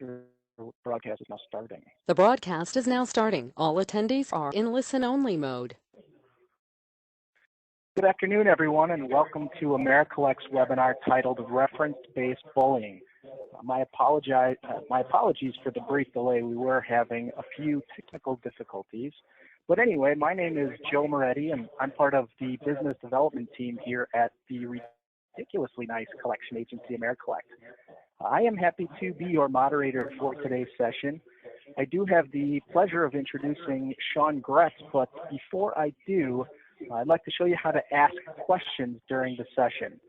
Your broadcast is now starting. The broadcast is now starting. All attendees are in listen-only mode. Good afternoon, everyone, and welcome to AmeriCollect's webinar titled Reference-Based Bullying. My apologies for the brief delay. We were having a few technical difficulties. But anyway, my name is Joe Moretti, and I'm part of the business development team here at the ridiculously nice collection agency, AmeriCollect. I am happy to be your moderator for today's session. I do have the pleasure of introducing Sean Gretz, but before I do, I'd like to show you how to ask questions during the session.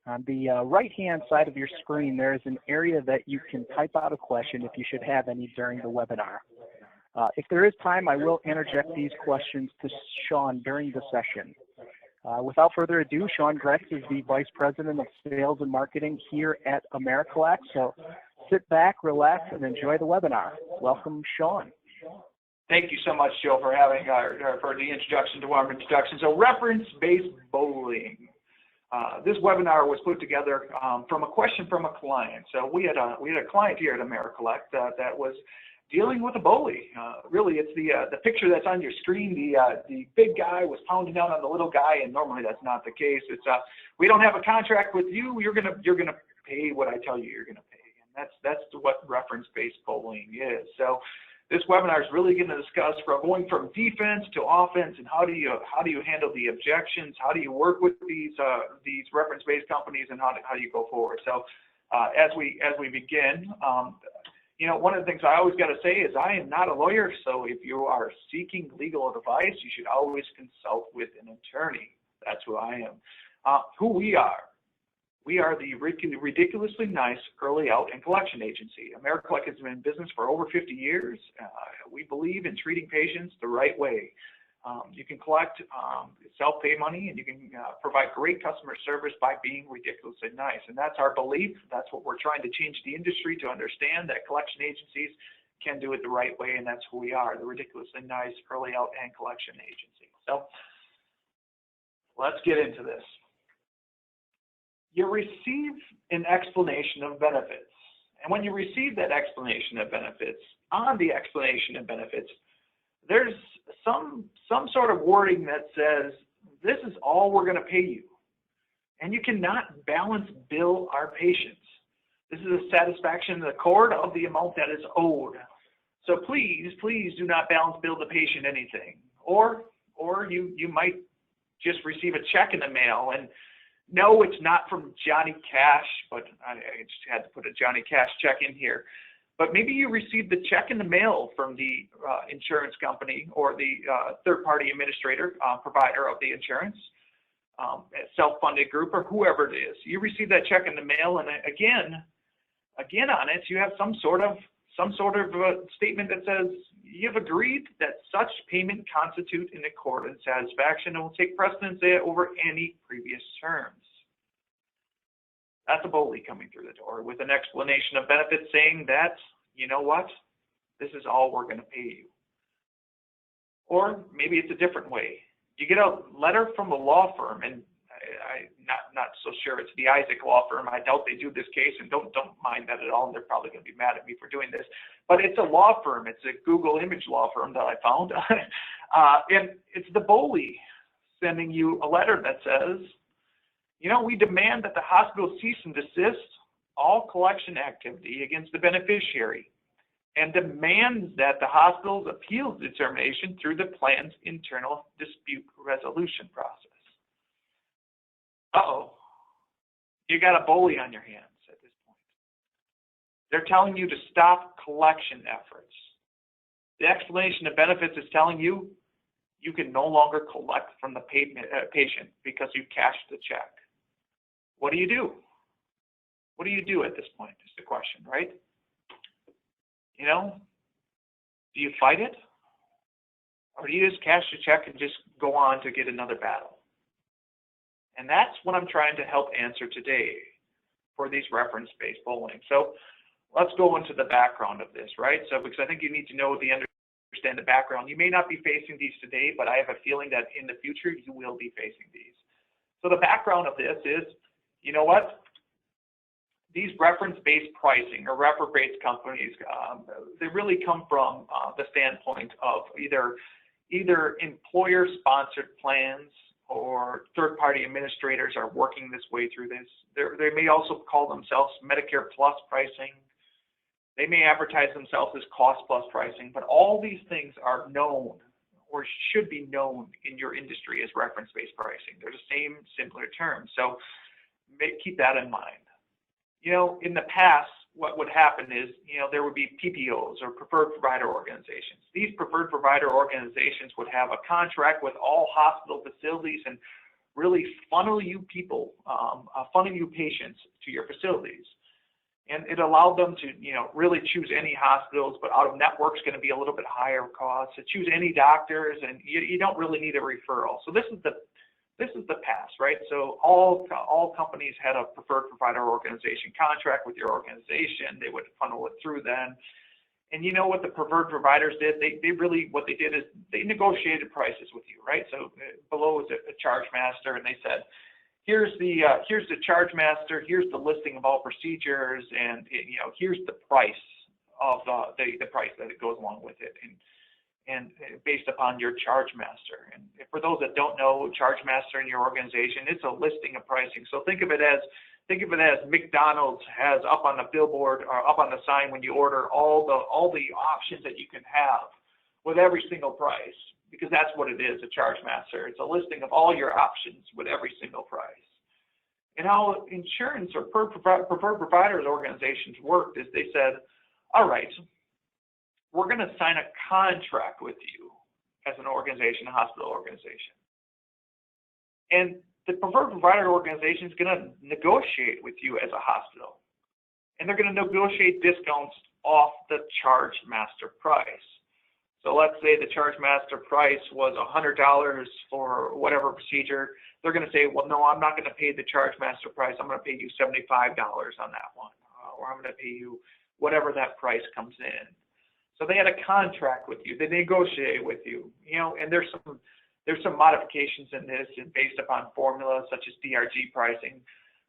On the right-hand side of your screen, there is an area that you can type out a question if you should have any during the webinar. If there is time, I will interject these questions to Sean during the session. Without further ado, Sean Gretz is the Vice President of Sales and Marketing here at AmeriCollect. So sit back, relax, and enjoy the webinar. Welcome, Sean. Thank you so much, Joe, for having for the introduction to our introduction. So reference-based bullying. This webinar was put together from a question from a client. So we had a client here at AmeriCollect that was dealing with a bully. Really, it's the picture that's on your screen. The big guy was pounding down on the little guy, and normally that's not the case. It's we don't have a contract with you. You're gonna pay what I tell you you're gonna pay, and that's what reference-based bullying is. So this webinar is really going to discuss going from defense to offense, and how do you handle the objections? How do you work with these reference-based companies, and how do you go forward? So as we begin. You know, one of the things I always got to say is I am not a lawyer, so if you are seeking legal advice, you should always consult with an attorney. That's who I am. Who we are. We are the ridiculously nice early out and collection agency. AmeriCollect has been in business for over 50 years. We believe in treating patients the right way. You can collect self-pay money, and you can provide great customer service by being ridiculously nice. And that's our belief. That's what we're trying to change the industry to understand, that collection agencies can do it the right way, and that's who we are, the ridiculously nice early out and collection agency. So let's get into this. You receive an explanation of benefits. And when you receive that explanation of benefits, on the explanation of benefits, there's some sort of wording that says, this is all we're going to pay you. And you cannot balance bill our patients. This is a satisfaction in the court of the amount that is owed. So please do not balance bill the patient anything. Or you might just receive a check in the mail, and no, it's not from Johnny Cash, but I just had to put a Johnny Cash check in here. But maybe you received the check in the mail from the insurance company or the third-party administrator, provider of the insurance, self-funded group, or whoever it is. You receive that check in the mail, and again on it, you have some sort of statement that says you've agreed that such payment constitute in accord and satisfaction and will take precedence over any previous terms. That's a bully coming through the door with an explanation of benefits saying that, you know what, this is all we're going to pay you. Or maybe it's a different way. You get a letter from a law firm, and I'm not so sure it's the Isaac law firm. I doubt they do this case, and don't mind that at all. And they're probably going to be mad at me for doing this. But it's a law firm. It's a Google image law firm that I found. And it's the bully sending you a letter that says, you know, we demand that the hospital cease and desist all collection activity against the beneficiary and demands that the hospital's appeal determination through the plan's internal dispute resolution process. Uh-oh, you got a bully on your hands at this point. They're telling you to stop collection efforts. The explanation of benefits is telling you you can no longer collect from the patient because you cashed the check. What do you do? What do you do at this point is the question, right? You know, do you fight it? Or do you just cash the check and just go on to get another battle? And that's what I'm trying to help answer today for these reference-based bullying. So let's go into the background of this, right? So because I think you need to understand the background. You may not be facing these today, but I have a feeling that in the future you will be facing these. So the background of this is, you know what? these reference-based pricing or reference-based companies, they really come from the standpoint of either employer-sponsored plans or third-party administrators are working this way through this. They may also call themselves Medicare Plus pricing. They may advertise themselves as cost plus pricing, but all these things are known or should be known in your industry as reference-based pricing. They're the same, simpler terms. So keep that in mind. You know, in the past, what would happen is, you know, there would be PPOs or preferred provider organizations. These preferred provider organizations would have a contract with all hospital facilities and really funnel you people, funnel you patients to your facilities. And it allowed them to, you know, really choose any hospitals, but out of network's going to be a little bit higher cost. To choose any doctors, and you don't really need a referral. So this is the past, right? So all companies had a preferred provider organization contract with your organization. They would funnel it through then. And you know what the preferred providers did? What they did is they negotiated prices with you, right? So below is a charge master, and they said, here's the charge master, here's the listing of all procedures, and you know, here's the price of the price that it goes along with it. And based upon your charge master. And for those that don't know, charge master in your organization, it's a listing of pricing. So think of it as McDonald's has up on the billboard or up on the sign when you order all the options that you can have with every single price, because that's what it is, a charge master. It's a listing of all your options with every single price. And how insurance or preferred providers organizations worked is they said, all right, we're going to sign a contract with you as an organization, a hospital organization. And the preferred provider organization is going to negotiate with you as a hospital. And they're going to negotiate discounts off the charge master price. So let's say the charge master price was $100 for whatever procedure. They're going to say, well, no, I'm not going to pay the charge master price. I'm going to pay you $75 on that one, or I'm going to pay you whatever that price comes in. So they had a contract with you. They negotiate with you, you know, and there's some modifications in this and based upon formulas such as DRG pricing.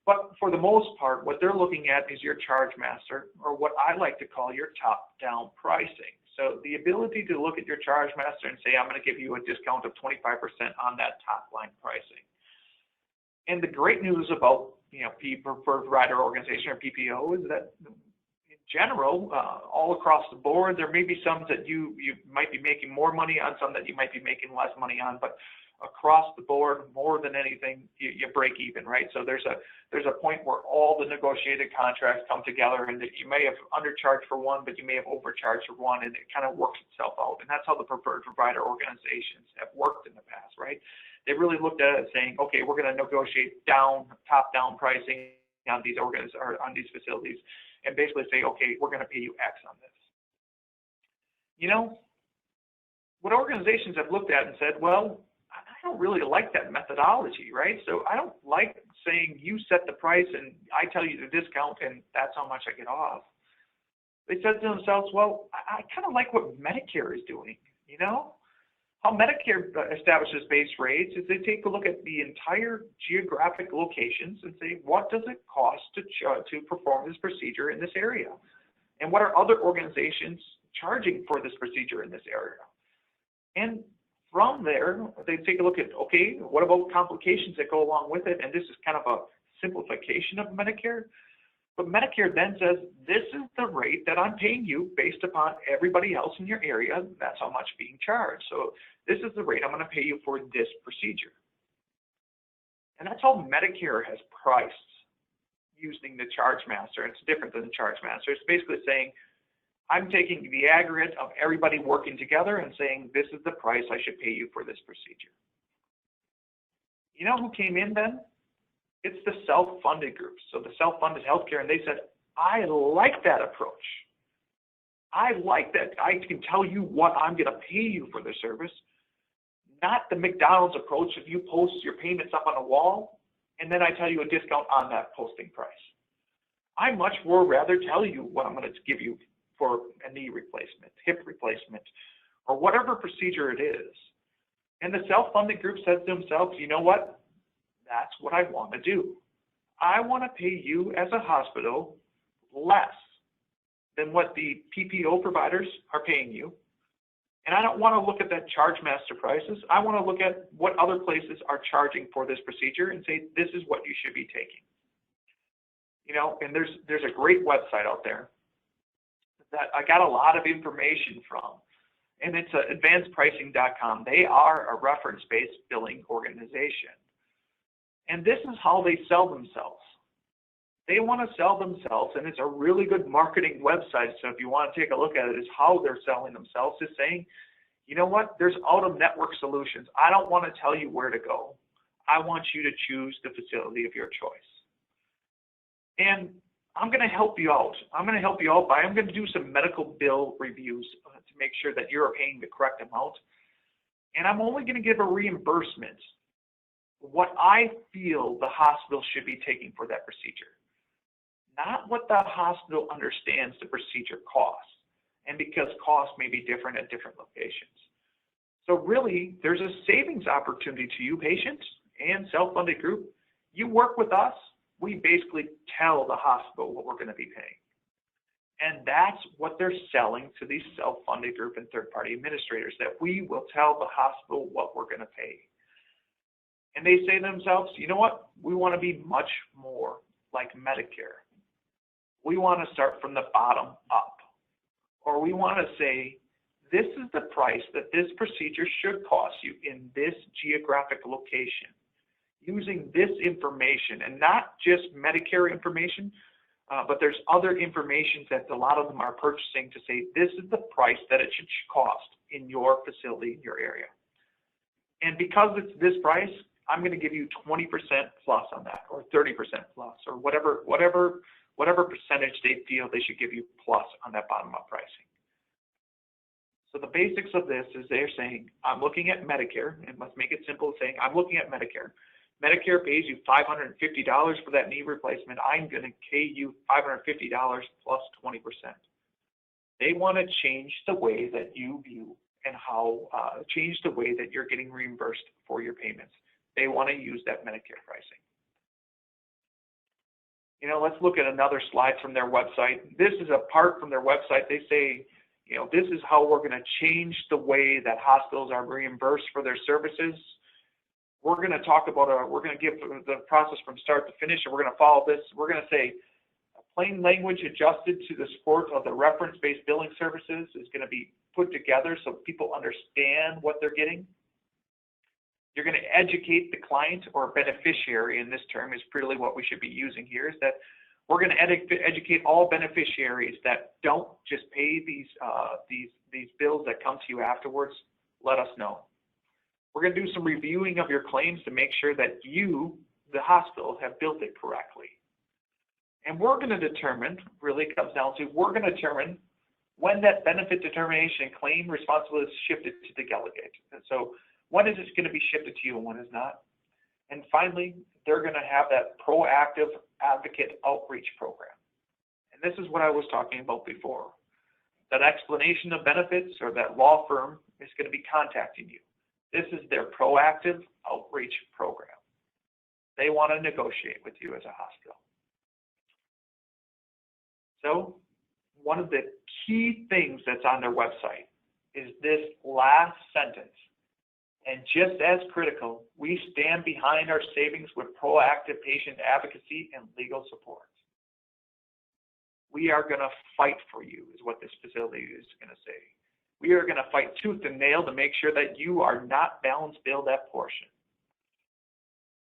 But for the most part, what they're looking at is your charge master, or what I like to call your top-down pricing. So the ability to look at your charge master and say, I'm going to give you a discount of 25% on that top-line pricing. And the great news about, you know, preferred provider organization or PPO is that general, all across the board, there may be some that you might be making more money on, some that you might be making less money on, but across the board, more than anything, you break even, right? So there's a point where all the negotiated contracts come together, and that you may have undercharged for one, but you may have overcharged for one, and it kind of works itself out. And that's how the preferred provider organizations have worked in the past, right? They really looked at it saying, okay, we're going to negotiate top-down pricing on these facilities, and basically say, okay, we're going to pay you X on this. You know, what organizations have looked at and said, well, I don't really like that methodology, right? So I don't like saying you set the price and I tell you the discount and that's how much I get off. They said to themselves, well, I kind of like what Medicare is doing, you know? How Medicare establishes base rates is they take a look at the entire geographic locations and say, what does it cost to perform this procedure in this area? And what are other organizations charging for this procedure in this area? And from there, they take a look at, okay, what about complications that go along with it? And this is kind of a simplification of Medicare. But Medicare then says, this is the rate that I'm paying you based upon everybody else in your area. That's how much being charged. So this is the rate I'm going to pay you for this procedure. And that's how Medicare has priced using the charge master. It's different than the charge master. It's basically saying, I'm taking the aggregate of everybody working together and saying, this is the price I should pay you for this procedure. You know who came in then? It's the self-funded groups. So the self-funded healthcare, and they said, I like that approach. I like that. I can tell you what I'm going to pay you for the service, not the McDonald's approach if you post your payments up on a wall, and then I tell you a discount on that posting price. I much more rather tell you what I'm going to give you for a knee replacement, hip replacement, or whatever procedure it is. And the self-funded group says to themselves, you know what? That's what I want to do. I want to pay you as a hospital less than what the PPO providers are paying you. And I don't want to look at that charge master prices. I want to look at what other places are charging for this procedure and say, this is what you should be taking. You know, and there's a great website out there that I got a lot of information from, and it's advancedpricing.com. They are a reference-based billing organization. And this is how they sell themselves. They want to sell themselves, and it's a really good marketing website. So if you want to take a look at it, is how they're selling themselves, is saying, you know what, there's out-of-network solutions. I don't want to tell you where to go. I want you to choose the facility of your choice. And I'm going to help you out. I'm going to do some medical bill reviews to make sure that you're paying the correct amount. And I'm only going to give a reimbursement what I feel the hospital should be taking for that procedure, not what the hospital understands the procedure costs, and because costs may be different at different locations. So really, there's a savings opportunity to you, patients and self-funded group. You work with us, we basically tell the hospital what we're going to be paying. And that's what they're selling to these self-funded group and third-party administrators, that we will tell the hospital what we're going to pay. And they say to themselves, you know what? We want to be much more like Medicare. We want to start from the bottom up. Or we want to say, this is the price that this procedure should cost you in this geographic location, using this information, and not just Medicare information, but there's other information that a lot of them are purchasing to say, this is the price that it should cost in your facility, in your area. And because it's this price, I'm going to give you 20% plus on that, or 30% plus, or whatever percentage they feel they should give you plus on that bottom-up pricing. So the basics of this is they're saying, I'm looking at Medicare, and let's make it simple, saying, I'm looking at Medicare. Medicare pays you $550 for that knee replacement. I'm going to pay you $550 plus 20%. They want to change the way that you view and change the way that you're getting reimbursed for your payments. They want to use that Medicare pricing. You know, let's look at another slide from their website. This is a part from their website. They say, you know, this is how we're going to change the way that hospitals are reimbursed for their services. We're going to talk about, we're going to give the process from start to finish, and we're going to follow this. We're going to say, plain language adjusted to the support of the reference-based billing services is going to be put together so people understand what they're getting. You're going to educate the client or beneficiary, and this term is really what we should be using here, is that we're going to educate all beneficiaries that don't just pay these bills that come to you afterwards. Let us know. We're going to do some reviewing of your claims to make sure that you, the hospital, have built it correctly. And we're going to determine, really it comes down to, we're going to determine when that benefit determination and claim responsibility is shifted to the delegate. And so when is it going to be shifted to you and when is not? And finally, they're going to have that proactive advocate outreach program. And this is what I was talking about before. That explanation of benefits, or that law firm is going to be contacting you. This is their proactive outreach program. They want to negotiate with you as a hospital. So one of the key things that's on their website is this last sentence. And just as critical, we stand behind our savings with proactive patient advocacy and legal support. We are going to fight for you, is what this facility is going to say. We are going to fight tooth and nail to make sure that you are not balance bill that portion.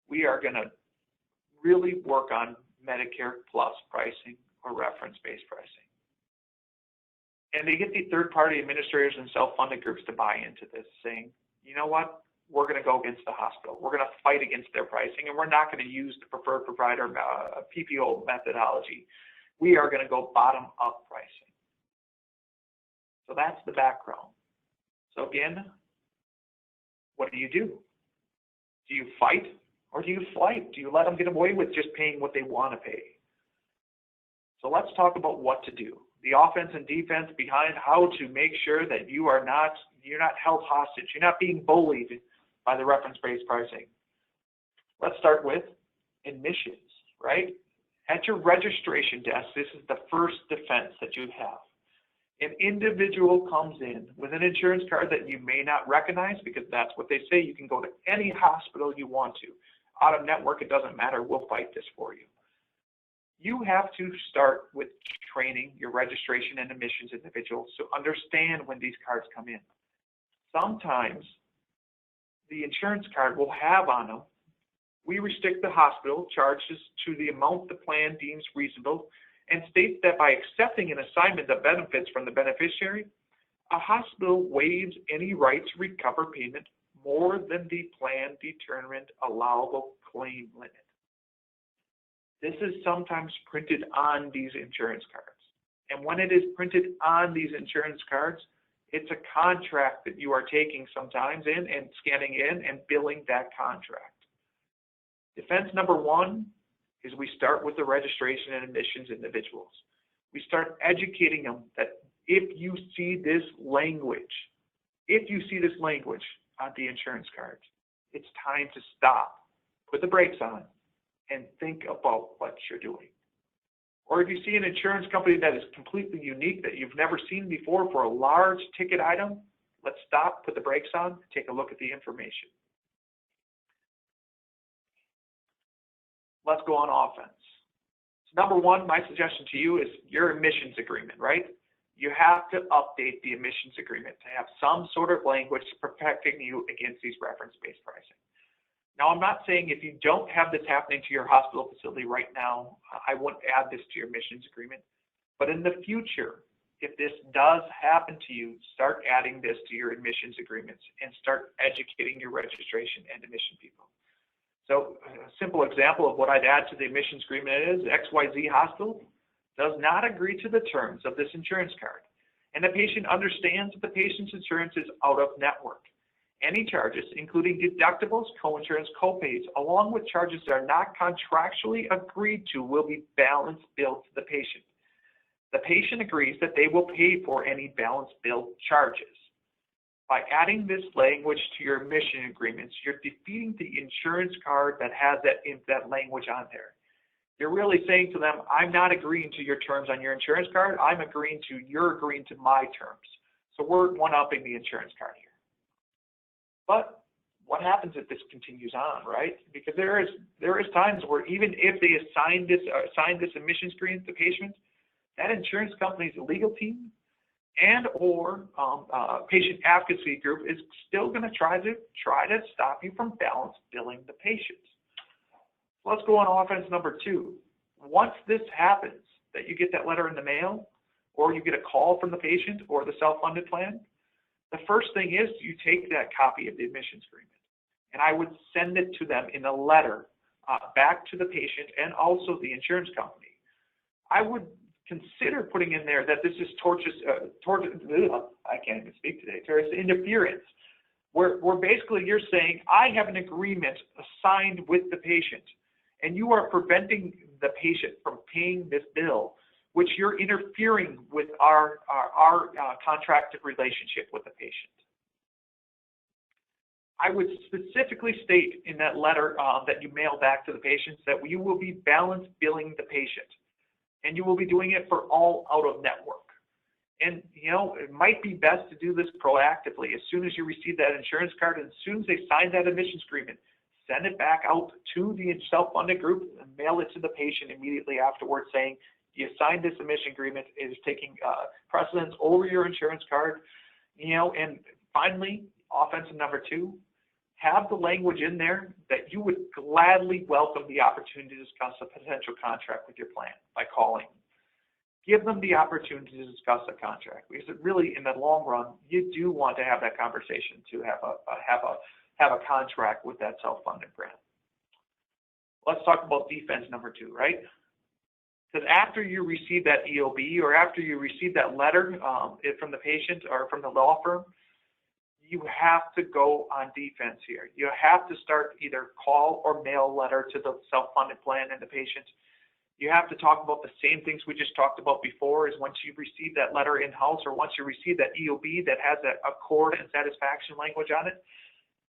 We are going to really work on Medicare plus pricing or reference-based pricing. And they get the third-party administrators and self-funded groups to buy into this, saying, you know what, we're going to go against the hospital. We're going to fight against their pricing, and we're not going to use the preferred provider PPO methodology. We are going to go bottom-up pricing. So that's the background. So again, what do? Do you fight or do you flight? Do you let them get away with just paying what they want to pay? So let's talk about what to do. The offense and defense behind how to make sure that you're not held hostage. You're not being bullied by the reference-based pricing. Let's start with admissions, right? At your registration desk, this is the first defense that you have. An individual comes in with an insurance card that you may not recognize, because that's what they say. You can go to any hospital you want to. Out of network, it doesn't matter. We'll fight this for you. You have to start with training your registration and admissions individuals to understand when these cards come in. Sometimes the insurance card will have on them, we restrict the hospital charges to the amount the plan deems reasonable, and states that by accepting an assignment of benefits from the beneficiary, a hospital waives any right to recover payment more than the plan determined allowable claim limit. This is sometimes printed on these insurance cards. And when it is printed on these insurance cards, it's a contract that you are taking sometimes in and scanning in and billing that contract. Defense number one is we start with the registration and admissions individuals. We start educating them that if you see this language on the insurance cards, it's time to stop, put the brakes on, and think about what you're doing. Or if you see an insurance company that is completely unique that you've never seen before for a large ticket item, let's stop, put the brakes on, take a look at the information. Let's go on offense. So number one, my suggestion to you is your admissions agreement, right? You have to update the admissions agreement to have some sort of language protecting you against these reference-based pricing. Now, I'm not saying if you don't have this happening to your hospital facility right now, I wouldn't add this to your admissions agreement. But in the future, if this does happen to you, start adding this to your admissions agreements and start educating your registration and admission people. So a simple example of what I'd add to the admissions agreement is XYZ hospital does not agree to the terms of this insurance card, and the patient understands that the patient's insurance is out of network. Any charges, including deductibles, coinsurance, copays, along with charges that are not contractually agreed to, will be balance billed to the patient. The patient agrees that they will pay for any balance billed charges. By adding this language to your admission agreements, you're defeating the insurance card that has that language on there. You're really saying to them, I'm not agreeing to your terms on your insurance card. You're agreeing to my terms. So we're one-upping the insurance card here. But what happens if this continues on, right? Because there is times where even if they assign this admissions agreement to patients, that insurance company's legal team and or patient advocacy group is still going to try to stop you from balance billing the patient. Let's go on offense number two. Once this happens, that you get that letter in the mail, or you get a call from the patient or the self-funded plan, the first thing is you take that copy of the admissions agreement, and I would send it to them in a letter back to the patient and also the insurance company. I would consider putting in there that this is I can't even speak today, interference, where basically you're saying, I have an agreement signed with the patient, and you are preventing the patient from paying this bill, which you're interfering with our contracted relationship with the patient. I would specifically state in that letter that you mail back to the patients that you will be balance billing the patient, and you will be doing it for all out of network. And, it might be best to do this proactively. As soon as you receive that insurance card, and as soon as they sign that admissions agreement, send it back out to the self-funded group and mail it to the patient immediately afterwards saying, you signed this admission agreement, it is taking precedence over your insurance card. And finally, offensive number two, have the language in there that you would gladly welcome the opportunity to discuss a potential contract with your plan by calling. Give them the opportunity to discuss a contract, because it really, in the long run, you do want to have that conversation to have a contract with that self-funded grant. Let's talk about defense number two, right? Because after you receive that EOB, or after you receive that letter from the patient or from the law firm, you have to go on defense here. You have to start either call or mail letter to the self-funded plan and the patient. You have to talk about the same things we just talked about before, is once you receive that letter in-house, or once you receive that EOB that has a accord and satisfaction language on it,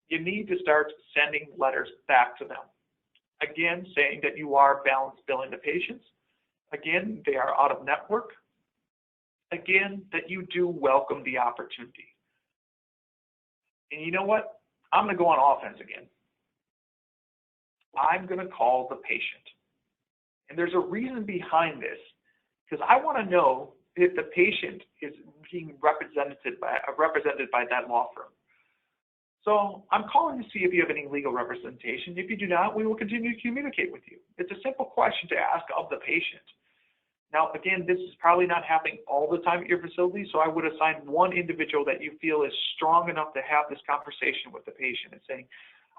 you need to start sending letters back to them. Again, saying that you are balance billing the patients. Again, they are out of network. Again, that you do welcome the opportunity. And you know what? I'm going to go on offense again. I'm going to call the patient. And there's a reason behind this, because I want to know if the patient is being represented by that law firm. So I'm calling to see if you have any legal representation. If you do not, we will continue to communicate with you. It's a simple question to ask of the patient. Now, again, this is probably not happening all the time at your facility, so I would assign one individual that you feel is strong enough to have this conversation with the patient and saying,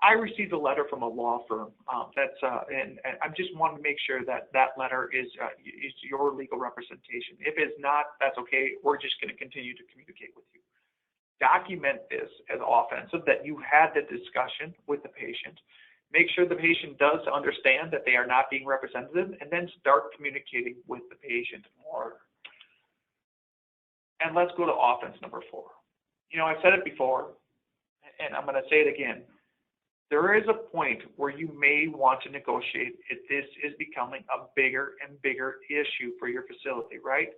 I received a letter from a law firm and I just want to make sure that that letter is your legal representation. If it's not, that's okay. We're just going to continue to communicate with you. Document this as offensive, that you had the discussion with the patient. Make sure the patient does understand that they are not being represented, and then start communicating with the patient more. And let's go to offense number 4. You know, I've said it before, and I'm going to say it again. There is a point where you may want to negotiate if this is becoming a bigger and bigger issue for your facility, right?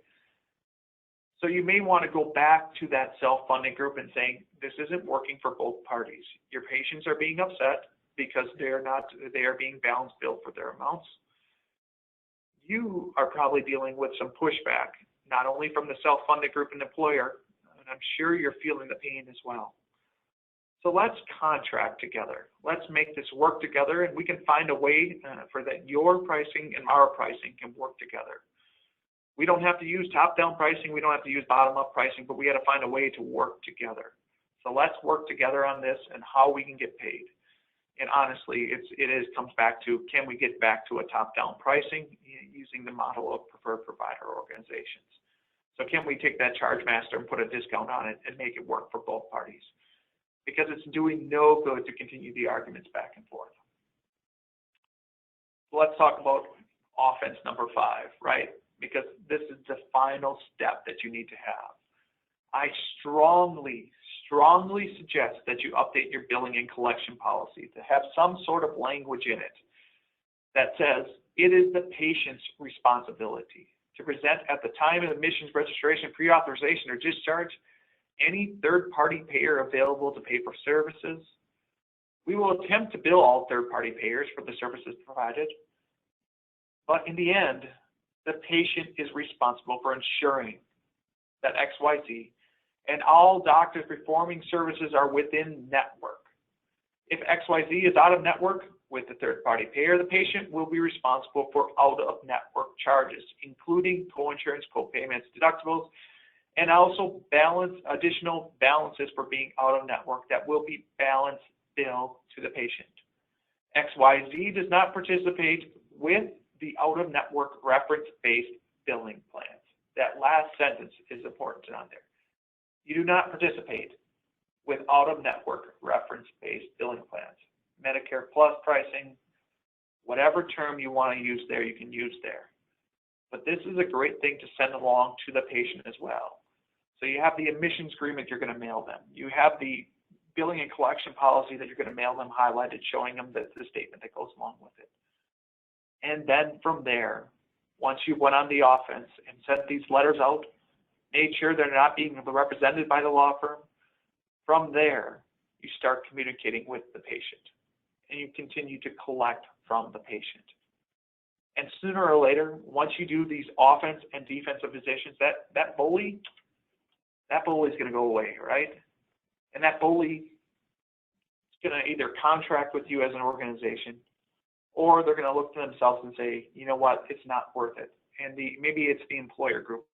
So you may want to go back to that self-funding group and saying, this isn't working for both parties. Your patients are being upset because they are being balance billed for their amounts. You are probably dealing with some pushback, not only from the self-funded group and employer, and I'm sure you're feeling the pain as well. So let's contract together. Let's make this work together, and we can find a way for that your pricing and our pricing can work together. We don't have to use top-down pricing. We don't have to use bottom-up pricing, but we got to find a way to work together. So let's work together on this and how we can get paid. And honestly, it comes back to, can we get back to a top-down pricing using the model of preferred provider organizations? So can we take that charge master and put a discount on it and make it work for both parties? Because it's doing no good to continue the arguments back and forth. So let's talk about offense number 5, right? Because this is the final step that you need to have. I strongly suggest that you update your billing and collection policy to have some sort of language in it that says it is the patient's responsibility to present at the time of admissions, registration, pre-authorization, or discharge any third-party payer available to pay for services. We will attempt to bill all third-party payers for the services provided, but in the end, the patient is responsible for ensuring that XYZ and all doctors performing services are within network. If XYZ is out of network with the third-party payer, the patient will be responsible for out-of-network charges, including co-insurance, co-payments, deductibles, and also additional balances for being out of network that will be balance billed to the patient. XYZ does not participate with the out-of-network reference-based billing plans. That last sentence is important on there. You do not participate with out-of-network reference-based billing plans. Medicare Plus pricing, whatever term you want to use there, you can use there. But this is a great thing to send along to the patient as well. So you have the admissions agreement you're going to mail them. You have the billing and collection policy that you're going to mail them highlighted, showing them the statement that goes along with it. And then from there, once you went on the offense and sent these letters out, made sure they're not being represented by the law firm, from there, you start communicating with the patient and you continue to collect from the patient. And sooner or later, once you do these offense and defensive positions, that bully is going to go away, right? And that bully is going to either contract with you as an organization, or they're going to look to themselves and say, you know what, it's not worth it. And maybe it's the employer group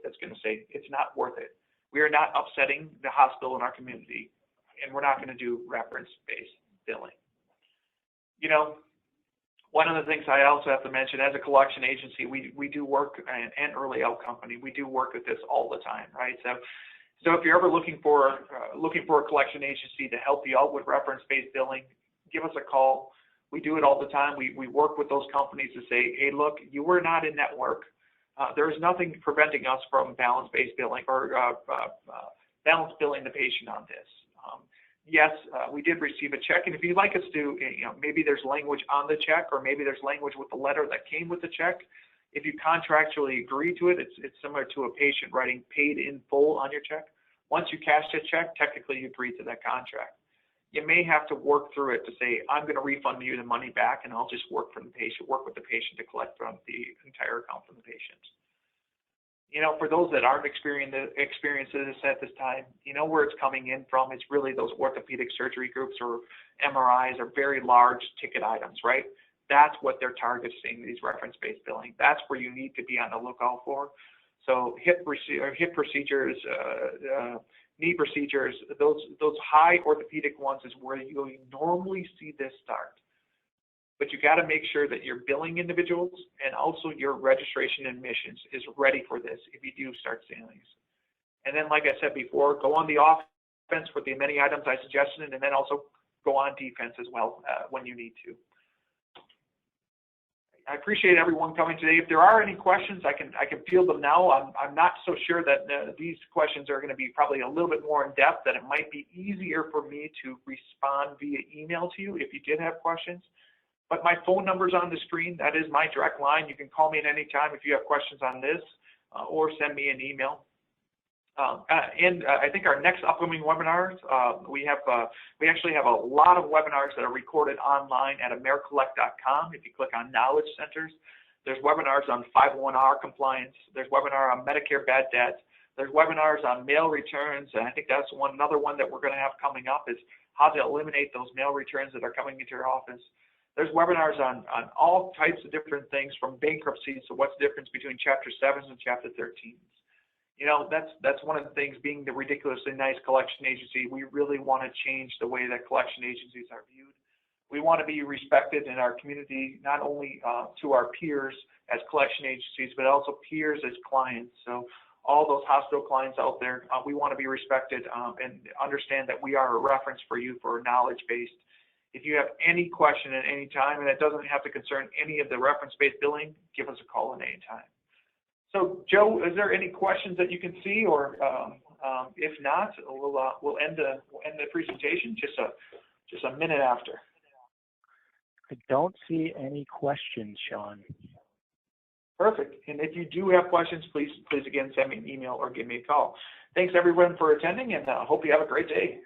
that's going to say, it's not worth it. We are not upsetting the hospital in our community, and we're not going to do reference-based billing. You know, one of the things I also have to mention, as a collection agency, we do work, and early out company, we do work with this all the time, right? So if you're ever looking for a collection agency to help you out with reference-based billing, give us a call. We do it all the time. We work with those companies to say, hey, look, you were not in network. There is nothing preventing us from balance-based billing or balance billing the patient on this. yes, we did receive a check, and if you'd like us to, maybe there's language on the check, or maybe there's language with the letter that came with the check. If you contractually agree to it, it's similar to a patient writing paid in full on your check. Once you cash that check, technically you agree to that contract. You may have to work through it to say, I'm going to refund you the money back, and I'll just work with the patient to collect from the entire account from the patient. For those that aren't experiencing this at this time, where it's coming in from. It's really those orthopedic surgery groups or MRIs or very large ticket items, right? That's what they're targeting, these reference-based billing. That's where you need to be on the lookout for. So hip procedures, knee procedures, those high orthopedic ones is where you normally see this start. But you got to make sure that you're billing individuals and also your registration admissions is ready for this if you do start seeing these. And then, like I said before, go on the offense with the many items I suggested, and then also go on defense as well when you need to. I appreciate everyone coming today. If there are any questions, I can field them now. I'm not so sure that these questions are going to be probably a little bit more in depth, that it might be easier for me to respond via email to you if you did have questions. But my phone number's on the screen. That is my direct line. You can call me at any time if you have questions on this, or send me an email. I think our next upcoming webinars, we actually have a lot of webinars that are recorded online at AmeriCollect.com. If you click on Knowledge Centers, there's webinars on 501R compliance. There's webinar on Medicare bad debt. There's webinars on mail returns, and I think that's another one that we're going to have coming up is how to eliminate those mail returns that are coming into your office. There's webinars on all types of different things from bankruptcy to what's the difference between Chapter 7s and Chapter 13s. That's one of the things, being the ridiculously nice collection agency, we really want to change the way that collection agencies are viewed. We want to be respected in our community, not only to our peers as collection agencies, but also peers as clients. So all those hospital clients out there, we want to be respected and understand that we are a reference for you for knowledge-based. If you have any question at any time, and it doesn't have to concern any of the reference-based billing, give us a call at any time. So, Joe, is there any questions that you can see, or if not, we'll end the presentation just a minute after. I don't see any questions, Sean. Perfect. And if you do have questions, please again send me an email or give me a call. Thanks everyone for attending, and hope you have a great day.